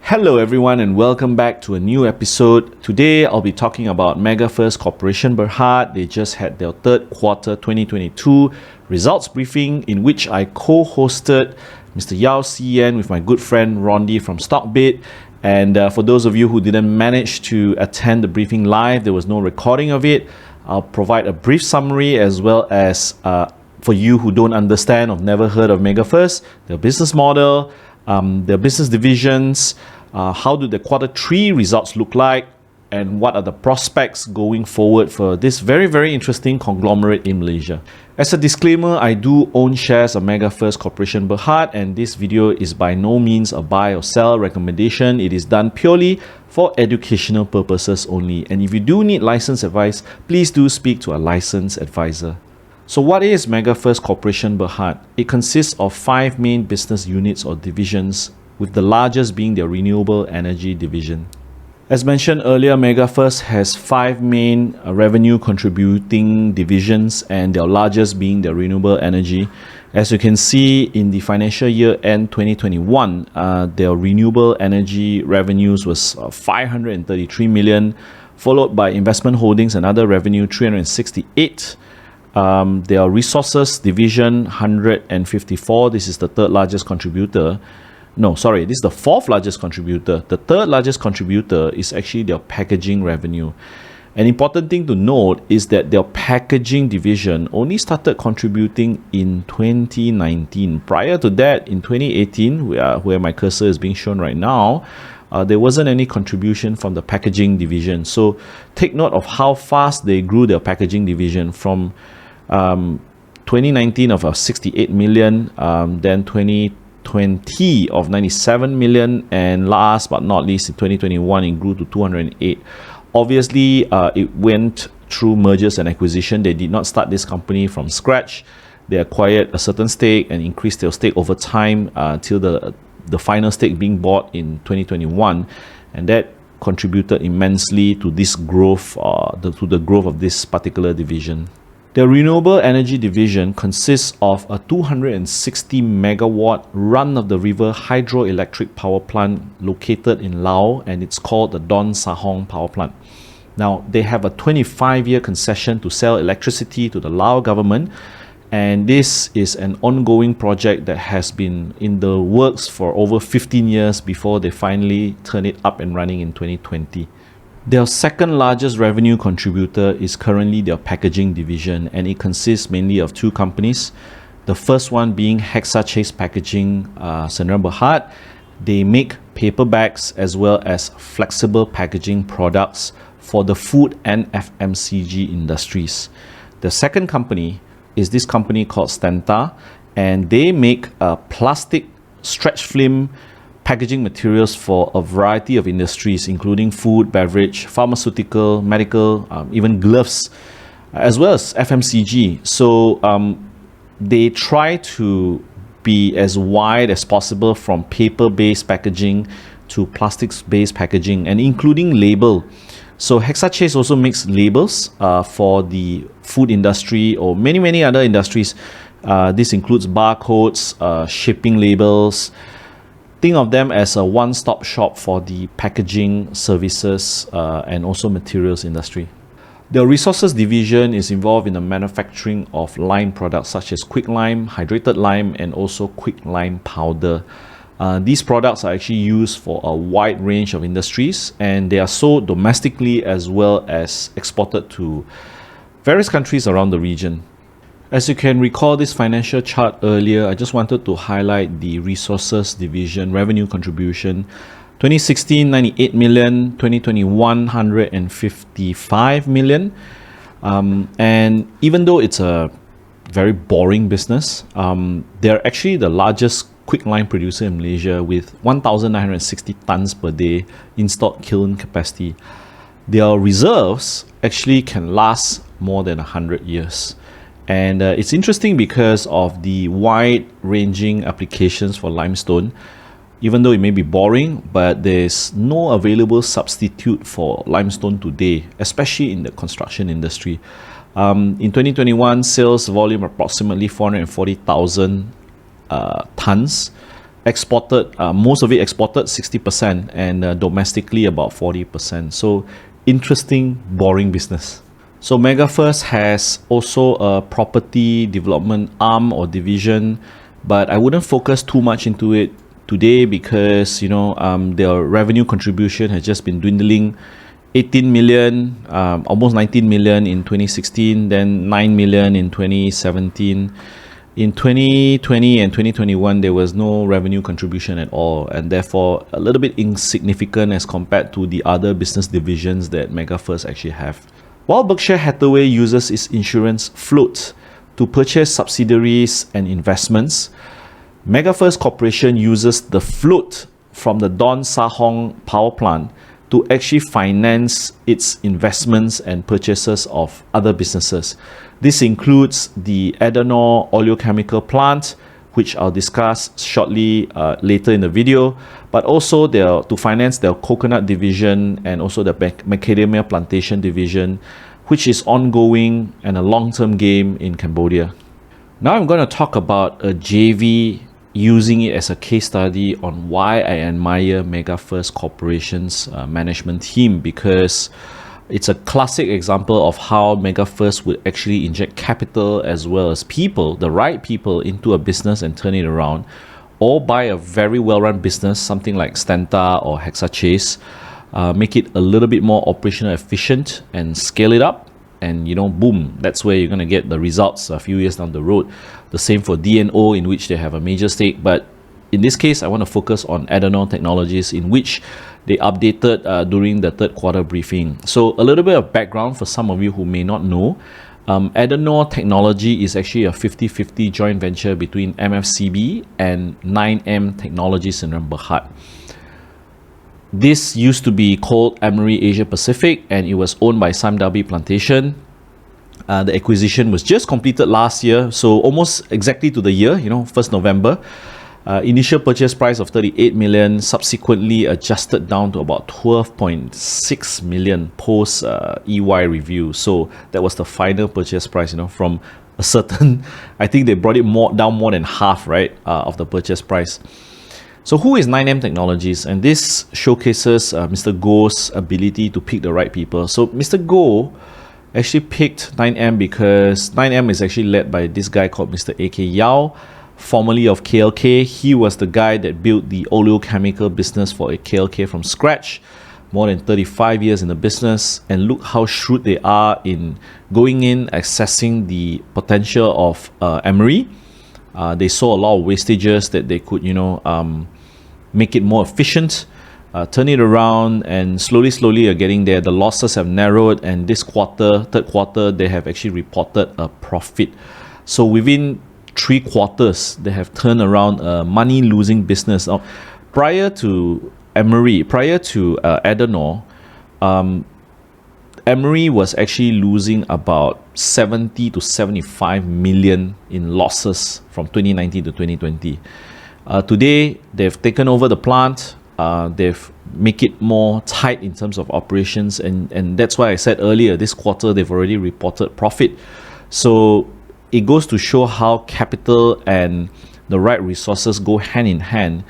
Hello everyone and welcome back to a new episode. Today I'll be talking about Mega First Corporation Berhad. They just had their third quarter 2022 results briefing in which I co-hosted Mr. Yao CN with my good friend Rondi from Stockbit. And for those of you who didn't manage to attend the briefing live, there was no recording of it. I'll provide a brief summary as well as for you who don't understand or never heard of Mega First, their business model, their business divisions, how do the quarter 3 results look like, and what are the prospects going forward for this very, very interesting conglomerate in Malaysia. As a disclaimer, I do own shares of Mega First Corporation Berhad, and this video is by no means a buy or sell recommendation. It is done purely for educational purposes only. And if you do need license advice, please do speak to a licensed advisor. So what is Mega First Corporation Berhad? It consists of 5 main business units or divisions, with the largest being their renewable energy division. As mentioned earlier, Mega First has 5 main revenue contributing divisions, and their largest being their renewable energy. As you can see in the financial year end 2021, their renewable energy revenues was 533 million, followed by investment holdings and other revenue 368. Their resources division 154. This is the third largest contributor. This is the 4th largest contributor. The 3rd largest contributor is actually their packaging revenue. An important thing to note is that their packaging division only started contributing in 2019. Prior to that, in 2018, where my cursor is being shown right now, there wasn't any contribution from the packaging division. So take note of how fast they grew their packaging division from 2019 of 68 million, then 2020 of 97 million, and last but not least in 2021 it grew to 208. Obviously it went through mergers and acquisition. They did not start this company from scratch. They acquired a certain stake and increased their stake over time till the final stake being bought in 2021, and that contributed immensely to this growth, to the growth of this particular division. The renewable energy division consists of a 260 megawatt run-of-the-river hydroelectric power plant located in Laos, and it's called the Don Sahong Power Plant. Now, they have a 25-year concession to sell electricity to the Lao government, and this is an ongoing project that has been in the works for over 15 years before they finally turn it up and running in 2020. Their second largest revenue contributor is currently their packaging division, and it consists mainly of 2 companies. The first one being Hexachase Packaging Sdn Berhad. They make paper bags as well as flexible packaging products for the food and FMCG industries. The second company is this company called Stenta, and they make plastic stretch film packaging materials for a variety of industries, including food, beverage, pharmaceutical, medical, even gloves, as well as FMCG. So they try to be as wide as possible from paper-based packaging to plastics-based packaging, and including label. So Hexachase also makes labels for the food industry or many other industries. This includes barcodes, shipping labels. Think of them as a one-stop shop for the packaging services and also materials industry. The resources division is involved in the manufacturing of lime products such as quicklime, hydrated lime, and also quicklime powder. These products are actually used for a wide range of industries, and they are sold domestically as well as exported to various countries around the region. As you can recall this financial chart earlier, I just wanted to highlight the resources division revenue contribution. 2016, 98 million, 2021, 155 million. And even though it's a very boring business, they're actually the largest quicklime producer in Malaysia with 1,960 tons per day installed kiln capacity. Their reserves actually can last more than 100 years. And it's interesting because of the wide-ranging applications for limestone. Even though it may be boring, but there's no available substitute for limestone today, especially in the construction industry. In 2021, sales volume approximately 440,000 tons. exported, most of it exported 60%, and domestically about 40%. So interesting, boring business. So Mega First has also a property development arm or division, but I wouldn't focus too much into it today because their revenue contribution has just been dwindling. 18 million, almost 19 million in 2016, then 9 million in 2017. In 2020 and 2021, there was no revenue contribution at all, and therefore a little bit insignificant as compared to the other business divisions that Mega First actually have. While Berkshire Hathaway uses its insurance float to purchase subsidiaries and investments, Mega First Corporation uses the float from the Don Sahong power plant to actually finance its investments and purchases of other businesses. This includes the Adenor oleochemical plant, which I'll discuss shortly later in the video, but also to finance their coconut division and also the macademia plantation division, which is ongoing and a long-term game in Cambodia. Now I'm going to talk about a JV using it as a case study on why I admire Mega First Corporation's management team, because it's a classic example of how Mega First would actually inject capital as well as people, the right people, into a business and turn it around, or buy a very well-run business, something like Stanta or Hexa Chase, make it a little bit more operational efficient and scale it up, and boom, that's where you're going to get the results a few years down the road. The same for DNO, in which they have a major stake, but in this case I want to focus on Adenor Technologies, in which they updated during the third quarter briefing. So a little bit of background for some of you who may not know. Adenor Technology is actually a 50-50 joint venture between MFCB and 9M Technologies in Berhad. This used to be called Emery Asia Pacific, and it was owned by Samdabi Plantation. The acquisition was just completed last year, so almost exactly to the year, 1st November. Initial purchase price of 38 million, subsequently adjusted down to about 12.6 million post EY review. So that was the final purchase price, from a certain, I think they brought it down more than half, right, of the purchase price. So who is 9M Technologies? And this showcases Mr. Goh's ability to pick the right people. So Mr. Goh actually picked 9M because 9M is actually led by this guy called Mr. A.K. Yao, formerly of KLK. He was the guy that built the oleochemical business for KLK from scratch, more than 35 years in the business, and look how shrewd they are in going in, assessing the potential of Emery. They saw a lot of wastages that they could, make it more efficient, turn it around, and slowly are getting there. The losses have narrowed, and this quarter, third quarter, they have actually reported a profit. So within 3 quarters, they have turned around a money-losing business. Now, prior to Emery, prior to Adenor, Emery was actually losing about 70 to 75 million in losses from 2019 to 2020. Today, they've taken over the plant. They've make it more tight in terms of operations, and that's why I said earlier, this quarter they've already reported profit. So it goes to show how capital and the right resources go hand in hand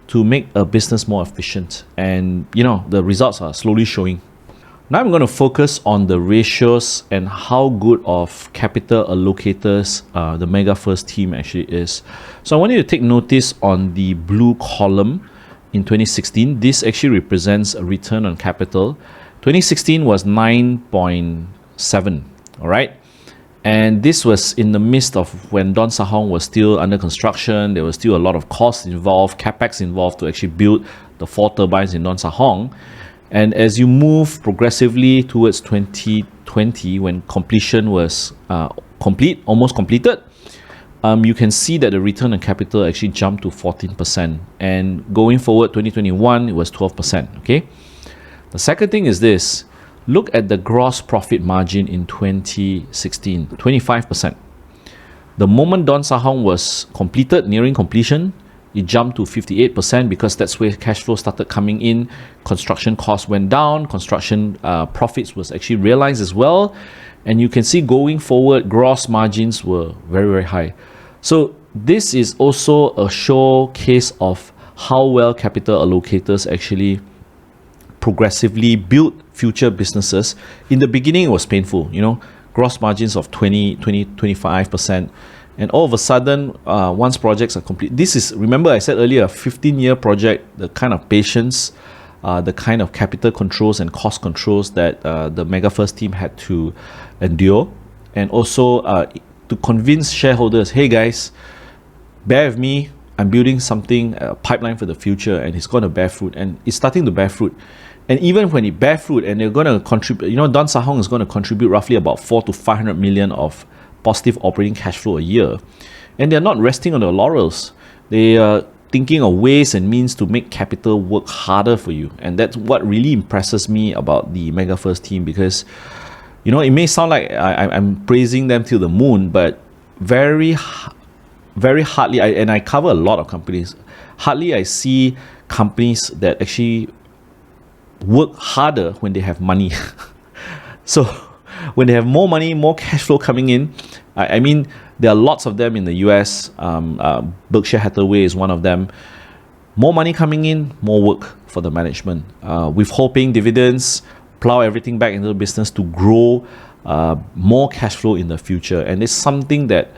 to make a business more efficient, and the results are slowly showing. Now I'm going to focus on the ratios and how good of capital allocators the Mega First team actually is. So I want you to take notice on the blue column. In 2016, this actually represents a return on capital. 2016 was 9.7, all right? And this was in the midst of when Don Sahong was still under construction. There was still a lot of costs involved, capex involved to actually build the 4 turbines in Don Sahong. And as you move progressively towards 2020, when completion was almost completed, you can see that the return on capital actually jumped to 14%. And going forward, 2021, it was 12%, okay? The second thing is this. Look at the gross profit margin in 2016, 25%. The moment Don Sahong was completed, nearing completion, it jumped to 58% because that's where cash flow started coming in. Construction costs went down. Construction profits was actually realized as well. And you can see going forward, gross margins were very, very high. So this is also a showcase of how well capital allocators actually progressively build future businesses. In the beginning, it was painful, gross margins of 25%. And all of a sudden, once projects are complete, this is, remember I said earlier, a 15-year project, the kind of patience, the kind of capital controls and cost controls that the Mega First team had to endure. And also to convince shareholders, hey guys, bear with me, I'm building something, a pipeline for the future, and it's going to bear fruit. And it's starting to bear fruit. And even when it bear fruit and they're going to contribute, Don Sahong is going to contribute roughly about 400 to 500 million of positive operating cash flow a year. And they're not resting on their laurels. They are thinking of ways and means to make capital work harder for you. And that's what really impresses me about the Mega First team, because, it may sound like I'm praising them till the moon, but very hardly, and I cover a lot of companies, hardly I see companies that actually work harder when they have money. So when they have more money, more cash flow coming in, I mean, there are lots of them in the US. Berkshire Hathaway is one of them. More money coming in, more work for the management. Withholding dividends, plow everything back into the business to grow more cash flow in the future. And it's something that,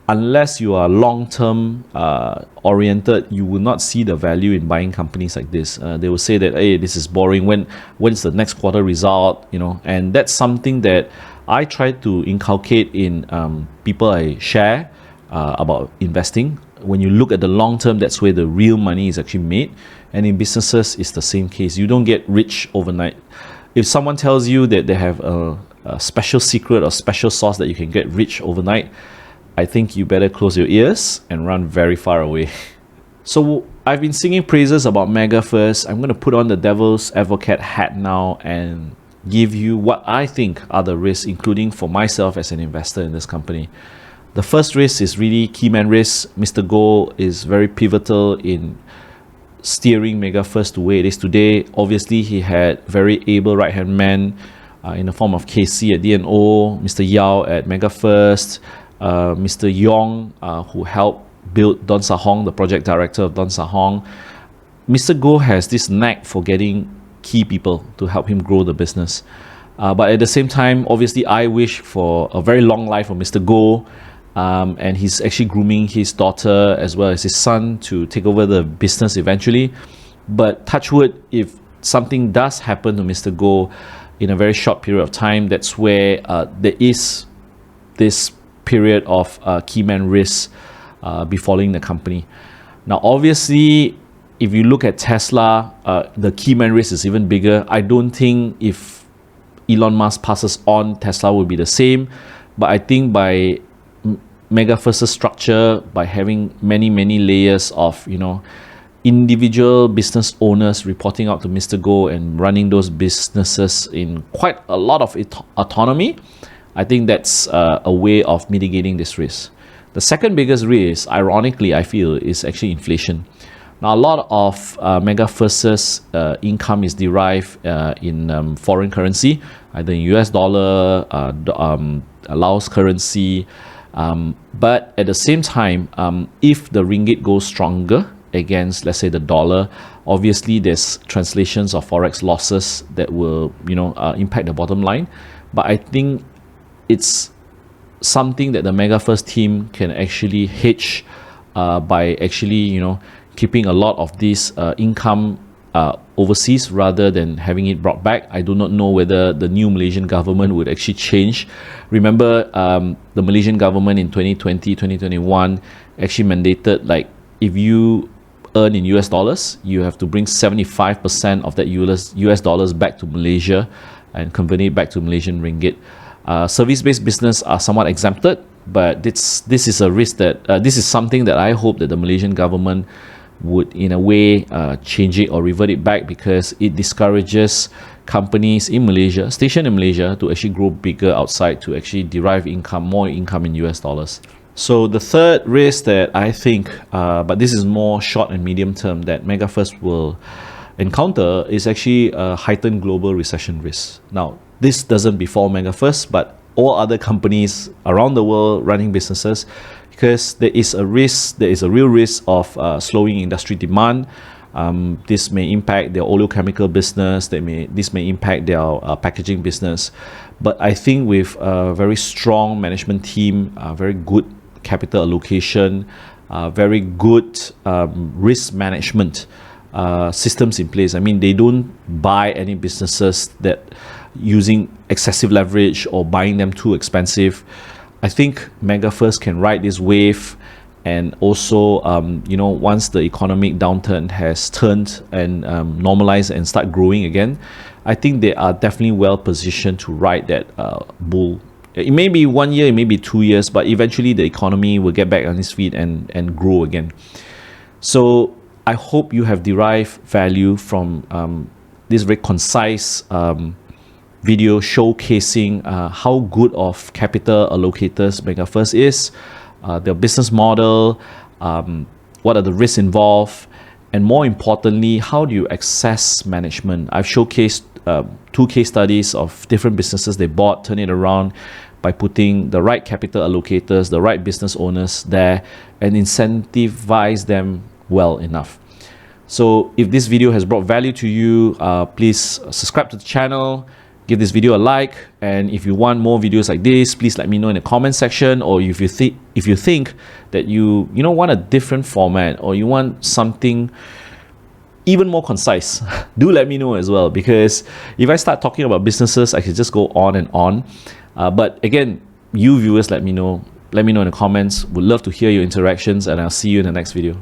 unless you are long-term oriented, you will not see the value in buying companies like this. They will say that, hey, this is boring. When's the next quarter result? And that's something that I try to inculcate in people I share about investing. When you look at the long term, that's where the real money is actually made. And in businesses, it's the same case. You don't get rich overnight. If someone tells you that they have a special secret or special sauce that you can get rich overnight, I think you better close your ears and run very far away. So I've been singing praises about Mega First. I'm going to put on the devil's advocate hat now and give you what I think are the risks, including for myself as an investor in this company. The first risk is really key man risk. Mr. Goh is very pivotal in steering Mega First to where it is today. Obviously, he had very able right-hand man in the form of KC at DNO, Mr. Yao at Mega First, Mr. Yong, who helped build Don Sahong, the project director of Don Sahong. Mr. Goh has this knack for getting key people to help him grow the business. But at the same time, obviously, I wish for a very long life for Mr. Goh. And he's actually grooming his daughter as well as his son to take over the business eventually. But touch wood, if something does happen to Mr. Goh in a very short period of time, that's where there is this period of key man risk befalling the company. Now, obviously, if you look at Tesla, the key man risk is even bigger. I don't think if Elon Musk passes on, Tesla will be the same. But I think by Mega First's structure, by having many layers of individual business owners reporting out to Mr. Goh and running those businesses in quite a lot of autonomy, I think that's a way of mitigating this risk. The second biggest risk, ironically, I feel, is actually inflation. Now, a lot of Mega First's income is derived in foreign currency, either in US dollar, Laos currency. But at the same time, if the ringgit goes stronger against, let's say, the dollar, obviously there's translations of forex losses that will, impact the bottom line. But I think it's something that the Mega First team can actually hedge by actually, keeping a lot of this income overseas rather than having it brought back. I do not know whether the new Malaysian government would actually change. Remember, the Malaysian government in 2020, 2021 actually mandated, like, if you earn in US dollars, you have to bring 75% of that US dollars back to Malaysia and convert it back to Malaysian ringgit. Service-based business are somewhat exempted, but this is a risk that this is something that I hope that the Malaysian government would in a way change it or revert it back, because it discourages companies in Malaysia, stationed in Malaysia, to actually grow bigger outside, to actually derive income, more income in US dollars. So the third risk that I think, but this is more short and medium term, that Mega First will encounter is actually a heightened global recession risk. Now, this doesn't befall Mega First, but all other companies around the world running businesses, because there is a risk, there is a real risk of slowing industry demand. This may impact their oleochemical business, this may impact their packaging business. But I think with a very strong management team, very good capital allocation, very good risk management systems in place. I mean, they don't buy any businesses that using excessive leverage or buying them too expensive. I think Mega First can ride this wave, and also once the economic downturn has turned and normalized and start growing again, I think they are definitely well positioned to ride that bull. It may be 1 year, it may be 2 years, but eventually the economy will get back on its feet and grow again. So I hope you have derived value from this very concise video showcasing how good of capital allocators Mega First is, their business model, what are the risks involved, and more importantly, how do you access management. I've showcased 2 case studies of different businesses they bought, turn it around by putting the right capital allocators, the right business owners there, and incentivize them well enough. So if this video has brought value to you, please subscribe to the channel, give this video a like, and if you want more videos like this, please let me know in the comment section. Or if you think that you want a different format, or you want something even more concise, do let me know as well, because if I start talking about businesses, I could just go on and on. But again, you viewers, let me know in the comments. Would love to hear your interactions, and I'll see you in the next video.